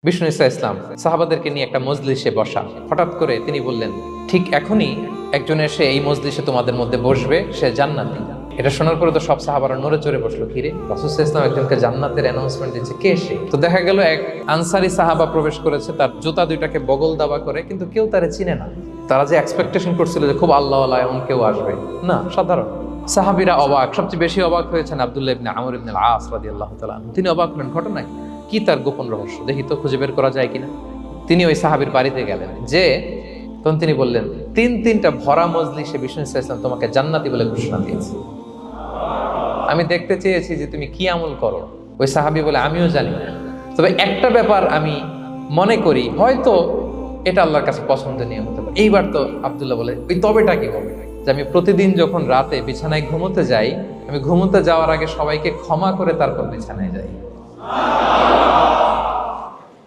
বিষ্ণু ইসা ইসলাম সাহাবাদেরকে নিয়ে একটা মজলিসে বসা, হঠাৎ করে তিনি বললেন, ঠিক এখনই একজন এসে এই মজলিসে তোমাদের মধ্যে বসবে, সে জান্নাতি। এটা শোনার পরে তো সব সাহাবারা নড়ে চড়ে বসলো, কিরে রাসূল সাল্লাল্লাহু আলাইহি ওয়াসাল্লাম একজনকে জান্নাতের অ্যানাউন্সমেন্ট দিচ্ছে, কে সে? তো দেখা গেল এক আনসারি সাহাবা প্রবেশ করেছে, তার জুতা দুইটাকে বগল দাবা করে, কিন্তু কেউ তারে চিনে না। তারা যে এক্সপেকটেশন করছিল যে খুব আল্লাহওয়ালা এমন কেউ আসবে, না, সাধারণ সাহাবীরা অবাক। সবচেয়ে বেশি অবাক হয়েছেন আব্দুল্লাহ ইবনে আমর ইবনে আল-আস রাদিয়াল্লাহু তাআলা আনহু। তিনি অবাক হলেন, ঘটনা কি, তার গোপন রহস্য দেখি তো, খুঁজে বের করা যায় কিনা। তিনি ওই সাহাবীর বাড়িতে গেলেন, যে তখন তিনি বললেন, তিনটা ভরা মজলিসে বিষ্ণু ইসা ইসলাম তোমাকে জান্নাতি বলে ঘোষণা দিয়েছে। আমি দেখতে চেয়েছি যে তুমি কি আমল করো। ওই সাহাবী বলে, আমিও জানি না, তবে একটা ব্যাপার আমি মনে করি হয়তো এটা আল্লাহর কাছে পছন্দনীয় হতে পারে। এইবার তো আব্দুল্লাহ বলে, ওই তবেটা কি বলে, যে আমি প্রতিদিন যখন রাতে বিছানায় ঘুমোতে যাই, আমি ঘুমোতে যাওয়ার আগে সবাইকে ক্ষমা করে তারপর বিছানায় যাই।